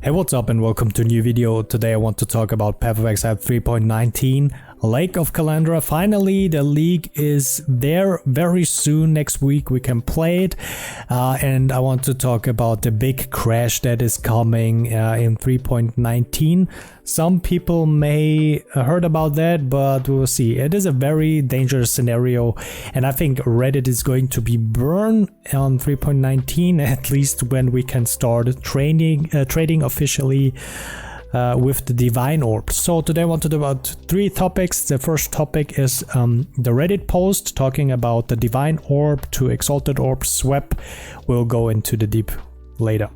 Hey, what's up and welcome to a new video. Today I want to talk about Poe 3.19, Lake of Calandra. Finally, the league is there very soon. Next week we can play it. And I want to talk about the big crash that is coming in 3.19. Some people may heard about that, but we'll see. It is a very dangerous scenario, and I think Reddit is going to be burned on 3.19, at least when we can start trading officially with the Divine Orb. So today I want to talk about three topics. The first topic is the Reddit post talking about the Divine Orb to Exalted Orb swap. We'll go into the deep later.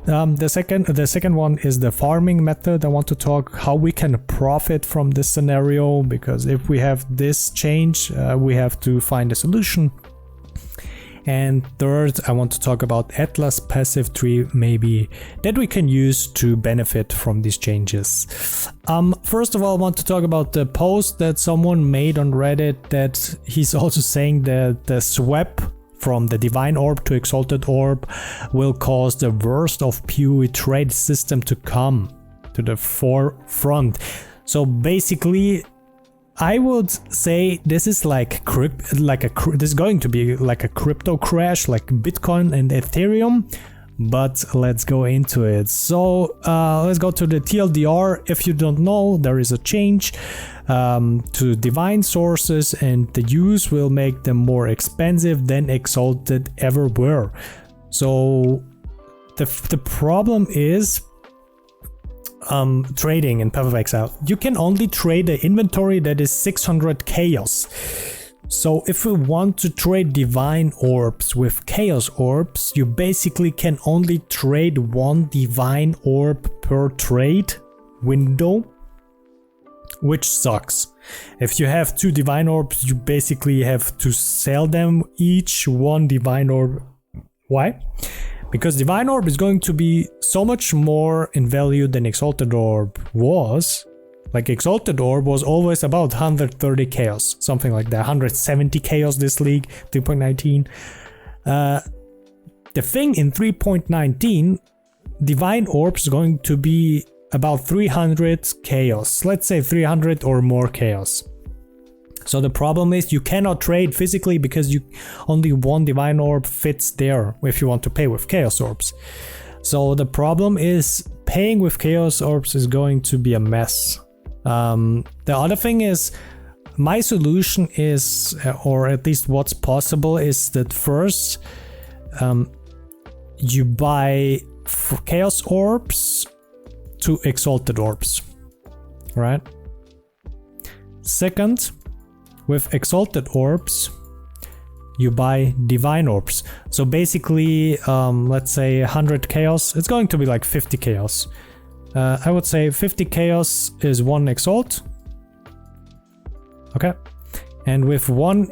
The second one is the farming method. I want to talk how we can profit from this scenario, because if we have this change, we have to find a solution. And third, I want to talk about Atlas passive tree, maybe that we can use to benefit from these changes. First of all, I want to talk about the post that someone made on Reddit, that he's also saying that the swap from the Divine Orb to Exalted Orb will cause the worst of PoE trade system to come to the forefront. So basically, I would say this is this is going to be like a crypto crash, like Bitcoin and Ethereum. But let's go into it. So let's go to the TLDR. If you don't know, there is a change to divine sources, and the use will make them more expensive than Exalted ever were. So the problem is trading in Path of Exile. You can only trade the inventory that is 600 chaos. So if we want to trade divine orbs with chaos orbs, you basically can only trade one divine orb per trade window, which sucks. If you have two divine orbs, you basically have to sell them each one divine orb. Why? Because Divine Orb is going to be so much more in value than Exalted Orb was. Like Exalted Orb was always about 130 chaos, something like that, 170 chaos this league, 3.19. The thing in 3.19, Divine Orb is going to be about 300 chaos, let's say 300 or more chaos. So the problem is you cannot trade physically because only one Divine Orb fits there if you want to pay with Chaos Orbs. So the problem is paying with Chaos Orbs is going to be a mess. The other thing is, my solution is, or at least what's possible, is that first you buy Chaos Orbs to Exalted Orbs, right? Second, with Exalted Orbs, you buy Divine Orbs. So basically, let's say 100 chaos, it's going to be like 50 chaos. I would say 50 chaos is one Exalt. Okay. And with 10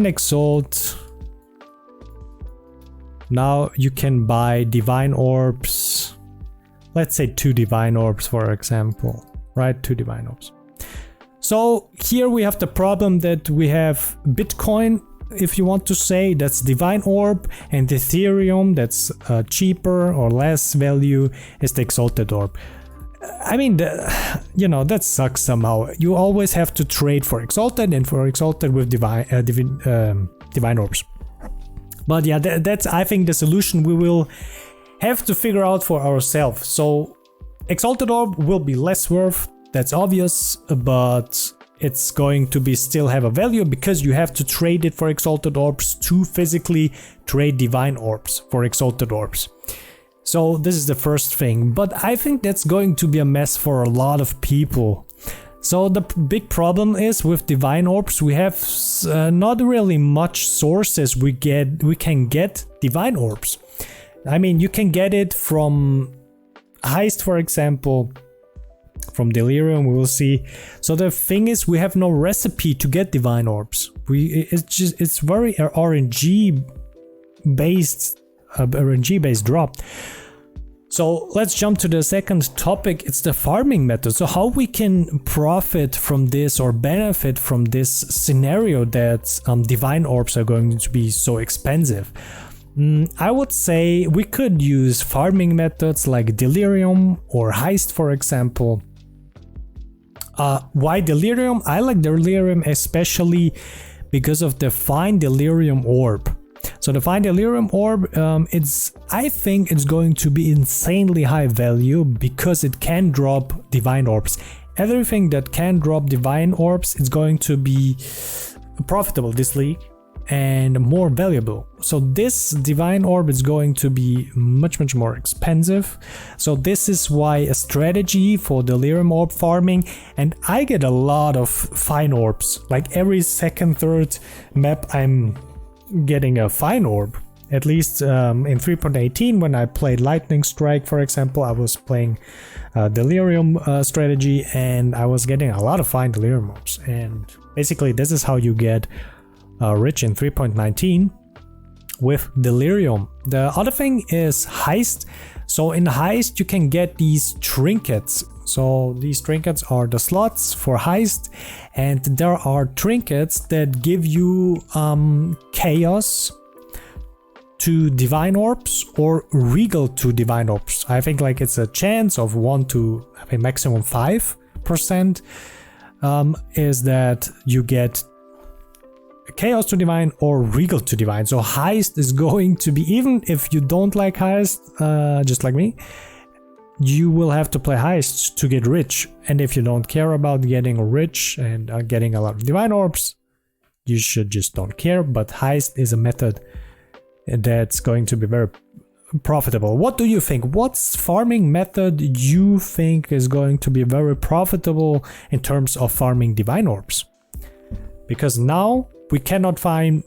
Exalt, now you can buy Divine Orbs. Let's say 2 Divine Orbs, for example, right? 2 Divine Orbs. So here we have the problem that we have Bitcoin, if you want to say, that's Divine Orb, and Ethereum, that's cheaper or less value, is the Exalted Orb. I mean, that sucks somehow. You always have to trade for Exalted and for Exalted with Divine Orbs. But yeah, that's I think the solution we will have to figure out for ourselves. So Exalted Orb will be less worth. That's obvious, but it's going to be still have a value because you have to trade it for Exalted Orbs to physically trade Divine Orbs for Exalted Orbs. So this is the first thing, but I think that's going to be a mess for a lot of people. So the big problem is with Divine Orbs, we have not really much sources we can get Divine Orbs. I mean, you can get it from Heist, for example, from Delirium, we will see. So the thing is, we have no recipe to get Divine Orbs. It's very RNG based drop. So let's jump to the second topic. It's the farming method. So how we can profit from this or benefit from this scenario that Divine Orbs are going to be so expensive. I would say we could use farming methods like Delirium or Heist, for example. Why Delirium? I like Delirium especially because of the Fine Delirium Orb. So the Fine Delirium Orb, I think it's going to be insanely high value because it can drop Divine Orbs. Everything that can drop Divine Orbs is going to be profitable this league and more valuable. So this Divine Orb is going to be much more expensive. So this is why a strategy for Delirium Orb farming, and I get a lot of Fine Orbs. Like every second, third map I'm getting a Fine Orb. At least in 3.18 when I played Lightning Strike, for example, I was playing Delirium strategy and I was getting a lot of Fine Delirium Orbs. And basically this is how you get rich in 3.19 with Delirium. The other thing is Heist. So in Heist you can get these trinkets. So these trinkets are the slots for Heist, and there are trinkets that give you Chaos to Divine Orbs or Regal to Divine Orbs. I think like it's a chance of 1 to a maximum 5% is that you get Chaos to Divine or Regal to Divine. So Heist is going to be, even if you don't like Heist, just like me, you will have to play Heist to get rich. And if you don't care about getting rich and getting a lot of Divine Orbs, you should just don't care. But Heist is a method that's going to be very profitable. What do you think? What's farming method you think is going to be very profitable in terms of farming Divine Orbs? Because now we cannot farm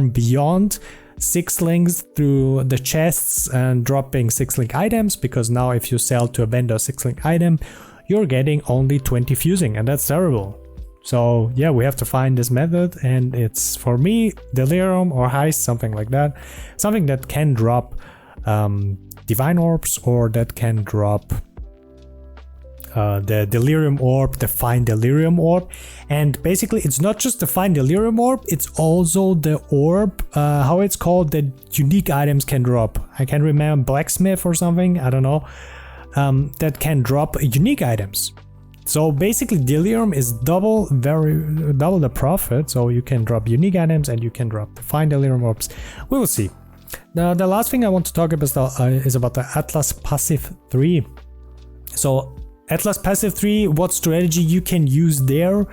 beyond 6 links through the chests and dropping 6 link items, because now if you sell to a vendor 6 link item, you're getting only 20 fusing, and that's terrible. So yeah, we have to find this method, and it's for me Delirium or Heist, something like that, something that can drop Divine Orbs or that can drop the Delirium Orb, the Fine Delirium Orb. And basically it's not just the Fine Delirium Orb, it's also the orb, how it's called, that unique items can drop. I can't remember, Blacksmith or something, I don't know, that can drop unique items. So basically Delirium is double the profit, so you can drop unique items and you can drop the Fine Delirium Orbs. We will see. Now the last thing I want to talk about is about the Atlas Passive 3. So Atlas Passive 3, what strategy you can use there?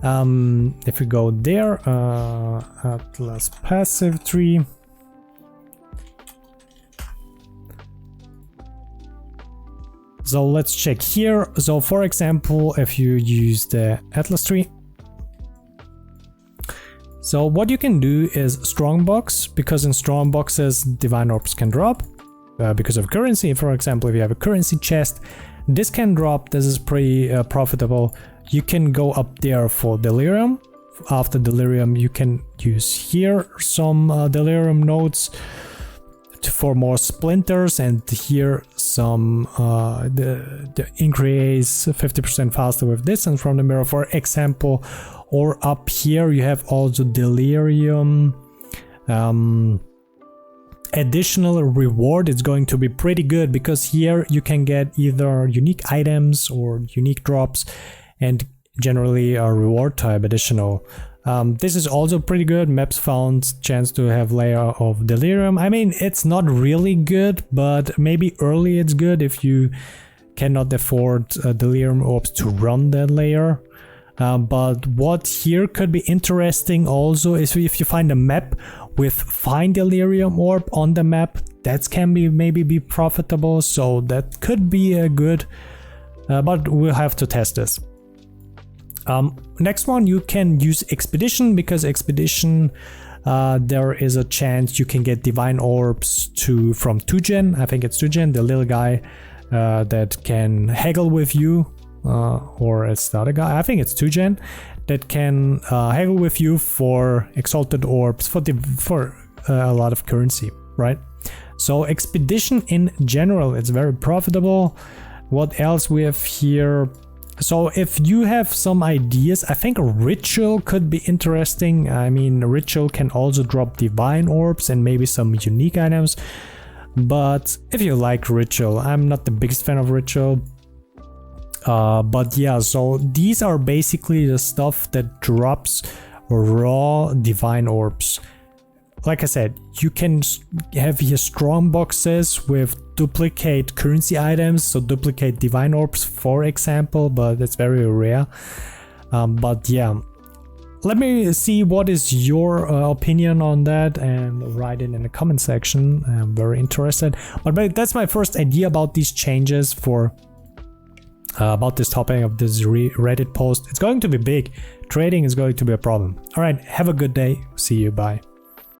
If we go there, Atlas Passive 3. So let's check here. So for example, if you use the Atlas tree, so what you can do is strong box, because in strong boxes Divine Orbs can drop because of currency. For example, if you have a currency chest, this can drop. This is pretty profitable. You can go up there for Delirium. After Delirium you can use here some Delirium nodes for more splinters, and here some the increase 50% faster with distance from the mirror, for example. Or up here you have also Delirium additional reward. It's going to be pretty good because here you can get either unique items or unique drops, and generally a reward type additional. This is also pretty good. Maps found chance to have layer of Delirium. I mean, it's not really good, but maybe early it's good if you cannot afford Delirium Orbs to run that layer. But what here could be interesting also is if you find a map with Fine Delirium Orb on the map, that can be maybe be profitable. So that could be a good, but we'll have to test this. Next one, you can use Expedition, because Expedition there is a chance you can get Divine Orbs from 2gen. I think it's 2gen, the little guy that can haggle with you, or it's the other guy, I think it's 2gen, that can haggle with you for Exalted Orbs for a lot of currency, right? So Expedition in general, it's very profitable. What else we have here? So if you have some ideas, I think Ritual could be interesting. I mean, Ritual can also drop divine orbs and maybe some unique items. But if you like Ritual, I'm not the biggest fan of Ritual. But yeah, so these are basically the stuff that drops raw divine orbs. Like I said, you can have here strong boxes with duplicate currency items, so duplicate divine orbs for example, but that's very rare. But yeah, let me see what is your opinion on that and write it in the comment section. I'm very interested. But that's my first idea about these changes for about this topic of this Reddit post. It's going to be big. Trading is going to be a problem. All right, have a good day. See you. Bye.